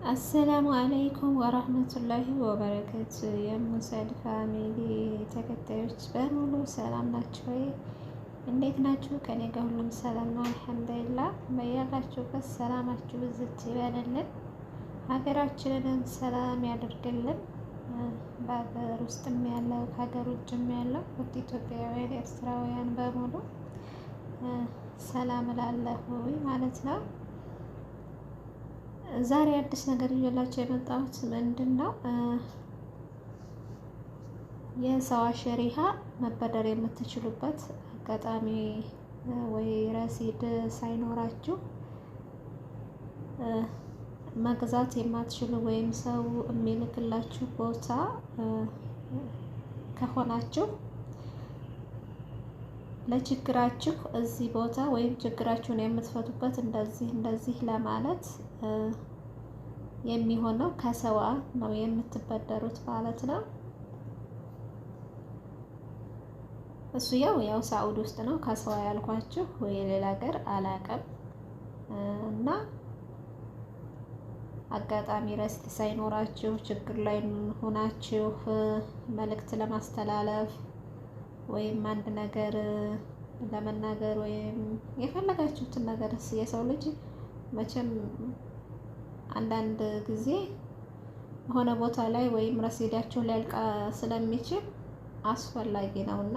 አሰላሙ አለይኩም ወራህመቱላሂ ወበረከቱ። የሙሰድ ፋሚሊ ተከታዮች በሙሉ ሰላም ናችሁ ወይ? እንዴት ናችሁ? ከኔ ጋር ሁሉም ሰላም ነው አልሐምዱሊላህ። በያላችሁበት ሰላማችሁ ብዝት ይበልልን፣ ሀገራችንንም ሰላም ያደርግልን። በሀገር ውስጥም ያለው ከሀገር ውጭም ያለው ውድ ኢትዮጵያውያን ኤርትራውያን በሙሉ ሰላም እላለሁ ማለት ነው። ዛሬ አዲስ ነገር ይዤላችሁ የመጣሁት ምንድን ነው? የሰው ሸሪሃ መበደር የምትችሉበት አጋጣሚ ወይ ረሲድ ሳይኖራችሁ መግዛት የማትችሉ ወይም ሰው የሚልክላችሁ ቦታ ከሆናችሁ ለችግራችሁ እዚህ ቦታ ወይም ችግራችሁን የምትፈቱበት እንደዚህ ለማለት የሚሆነው ከሰዋ ነው የምትበደሩት ማለት ነው። እሱ ያው ሳኡዲ ውስጥ ነው ከሰዋ ያልኳችሁ፣ ወይ ሌላ ሀገር አላቀም። እና አጋጣሚ ረስት ሳይኖራችሁ ችግር ላይ ሆናችሁ መልእክት ለማስተላለፍ ወይም አንድ ነገር ለመናገር ወይም የፈለጋችሁትን ነገር የሰው ልጅ መቼም አንዳንድ ጊዜ የሆነ ቦታ ላይ ወይም ረሲዳችሁ ሊያልቅ ስለሚችል አስፈላጊ ነውና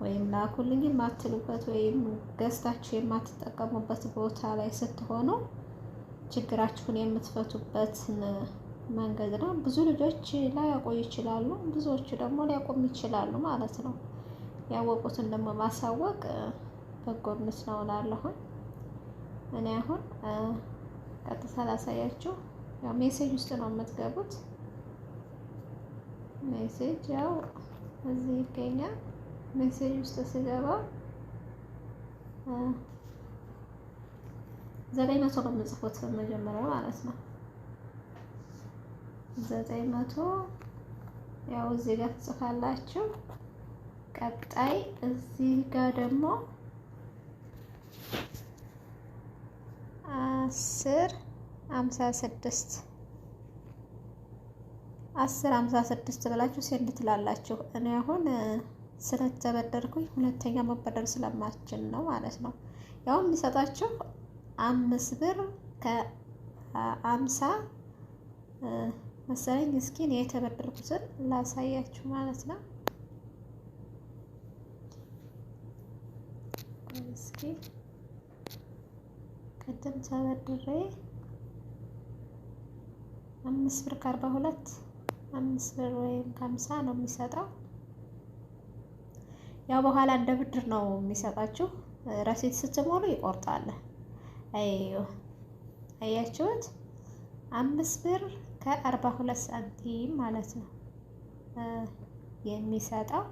ወይም ላኩልኝ የማትሉበት ወይም ገዝታችሁ የማትጠቀሙበት ቦታ ላይ ስትሆኑ ችግራችሁን የምትፈቱበት መንገድ ነው። ብዙ ልጆች ላያውቁ ይችላሉ፣ ብዙዎቹ ደግሞ ሊያውቁም ይችላሉ ማለት ነው። ያወቁትን ደግሞ ማሳወቅ በጎነት ነው እላለሁኝ። እኔ አሁን ቀጥታ ላሳያችሁ። ያው ሜሴጅ ውስጥ ነው የምትገቡት። ሜሴጅ ያው እዚህ ይገኛል። ሜሴጅ ውስጥ ስገባ 900 ነው የምጽፉት መጀመሪያ ማለት ነው። 900 ያው እዚህ ጋር ትጽፋላችሁ። ቀጣይ እዚህ ጋር ደግሞ 1056 ብላችሁ ሴንድ ትላላችሁ። እኔ አሁን ስለተበደርኩኝ ሁለተኛ መበደር ስለማችል ነው ማለት ነው። ያው የሚሰጣችሁ 5 ብር ከ50 መሰለኝ። እስኪ እኔ የተበደርኩትን ላሳያችሁ ማለት ነው። እስኪ ቅድም ተበድሬ 5 ብር ከ42 5 ብር ወይም ከ50 ነው የሚሰጠው። ያው በኋላ እንደ ብድር ነው የሚሰጣችሁ። ረሲት ስትሞሉ ይቆርጣል። አያችሁት? 5 ብር ከ42 ሳንቲም ማለት ነው የሚሰጠው።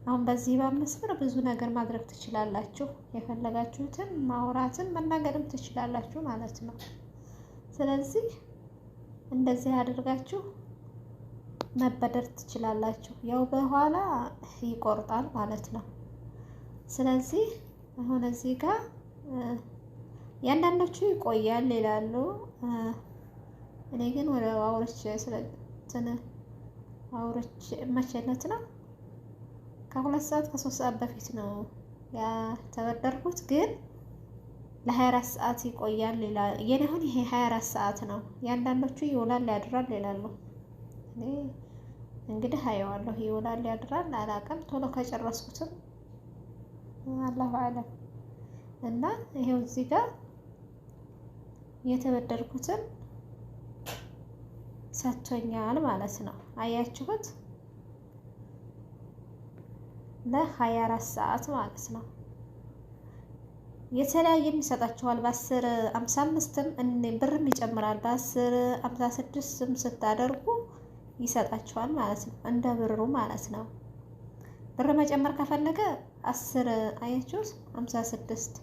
አሁን በዚህ በ5 ብር ብዙ ነገር ማድረግ ትችላላችሁ። የፈለጋችሁትን ማውራትን መናገርም ትችላላችሁ ማለት ነው። ስለዚህ እንደዚህ አድርጋችሁ መበደር ትችላላችሁ። ያው በኋላ ይቆርጣል ማለት ነው። ስለዚህ አሁን እዚህ ጋር ያንዳንዶቹ ይቆያል ይላሉ። እኔ ግን ወደ አውርቼ መቼለት ነው ከ2 ሰዓት ከ3 ሰዓት በፊት ነው ያተበደርኩት። ግን ለ24 ሰዓት ይቆያል ይላል። የኔ አሁን ይሄ 24 ሰዓት ነው። ያንዳንዶቹ ይውላል ያድራል ይላሉ። እኔ እንግዲህ አየዋለሁ። ይውላል ያድራል አላውቅም። ቶሎ ከጨረስኩትም አላሁ አለም። እና ይሄው እዚህ ጋር የተበደርኩትን ሰጥቶኛል ማለት ነው። አያችሁት? ለ24 ሰዓት ማለት ነው። የተለያየም ይሰጣችኋል። በ10 55ም ብርም ይጨምራል። በ10 56ም ስታደርጉ ይሰጣችኋል ማለት ነው። እንደ ብሩ ማለት ነው። ብር መጨመር ከፈለገ 10 አያችሁት 56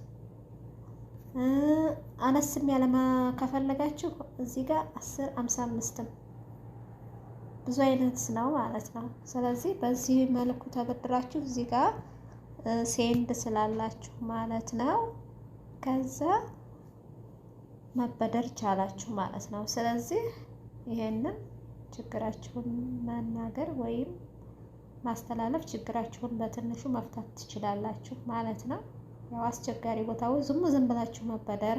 አነስም ያለማ ከፈለጋችሁ እዚህ ጋር 10 55ም ብዙ አይነት ነው ማለት ነው። ስለዚህ በዚህ መልኩ ተበድራችሁ እዚህ ጋር ሴንድ ስላላችሁ ማለት ነው። ከዛ መበደር ቻላችሁ ማለት ነው። ስለዚህ ይሄንን ችግራችሁን መናገር ወይም ማስተላለፍ ችግራችሁን በትንሹ መፍታት ትችላላችሁ ማለት ነው። ያው አስቸጋሪ ቦታው ዝም ብላችሁ መበደር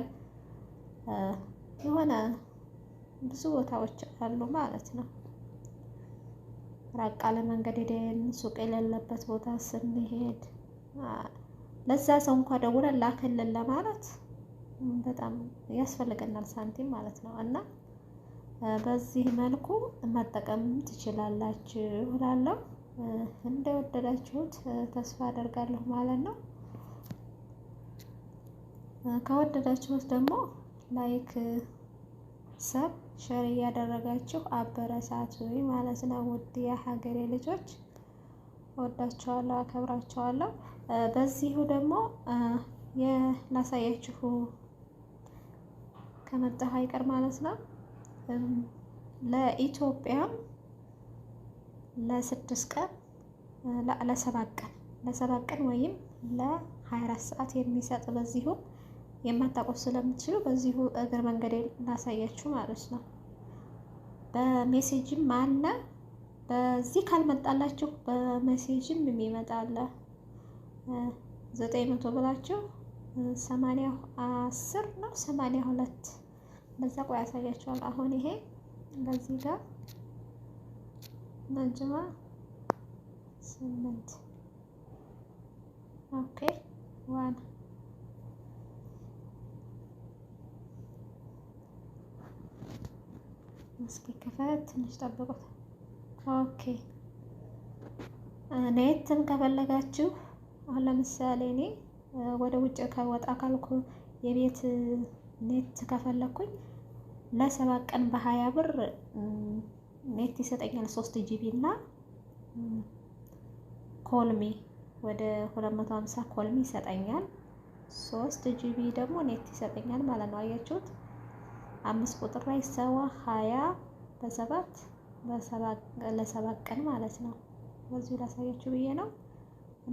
የሆነ ብዙ ቦታዎች አሉ ማለት ነው። ራቅ ያለ መንገድ ሄደን ሱቅ የሌለበት ቦታ ስንሄድ ለዛ ሰው እንኳን ደውለን ላክልን ለማለት በጣም ያስፈልገናል ሳንቲም ማለት ነው። እና በዚህ መልኩ መጠቀም ትችላላችሁ እላለሁ። እንደወደዳችሁት ተስፋ አደርጋለሁ ማለት ነው። ከወደዳችሁት ደግሞ ላይክ፣ ሰብ፣ ሸር እያደረጋችሁ አበረታቱኝ ማለት ነው። ውድ የሀገሬ ልጆች እወዳችኋለሁ፣ አከብራችኋለሁ። በዚሁ ደግሞ ላሳያችሁ ከመጣሁ አይቀር ማለት ነው ለኢትዮጵያም ለ6 ቀን ለ7 ቀን ወይም ለ24 ሰዓት የሚሰጥ በዚሁ የማታውቁት ስለምትችሉ በዚሁ እግር መንገድ ላሳያችሁ ማለት ነው። በሜሴጅም አለ። በዚህ ካልመጣላችሁ በሜሴጅም የሚመጣ አለ። 900 ብላችሁ 80 ነው 82 በዛ ቆይ ያሳያችኋል። አሁን ይሄ በዚህ ጋር ነጅማ 8 ኦኬ ዋን እስኪ ከፈት ትንሽ ጠብቁት። ኦኬ ኔትም ከፈለጋችሁ አሁን ለምሳሌ እኔ ወደ ውጭ ከወጣ ካልኩ የቤት ኔት ከፈለኩኝ ለ7 ቀን በ20 ብር ኔት ይሰጠኛል። 3 ጂቢ እና ኮልሚ ወደ 250 ኮልሚ ይሰጠኛል። 3 ጂቢ ደግሞ ኔት ይሰጠኛል ማለት ነው። አያችሁት? 5 ቁጥር ላይ 20 በ7 ለ7 ቀን ማለት ነው። በዚሁ ላሳያችሁ ብዬ ነው።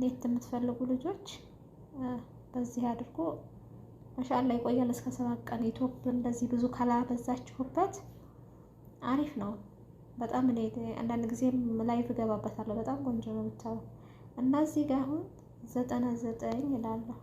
ኔት የምትፈልጉ ልጆች በዚህ አድርጎ ማሻአላ ይቆያል እስከ 7 ቀን። ዩቲዩብ እንደዚህ ብዙ ካላበዛችሁበት አሪፍ ነው በጣም። እኔ አንዳንድ ጊዜ ላይቭ እገባበታለሁ። በጣም ቆንጆ ነው ብታው። እና እዚህ ጋር አሁን 99 ይላለሁ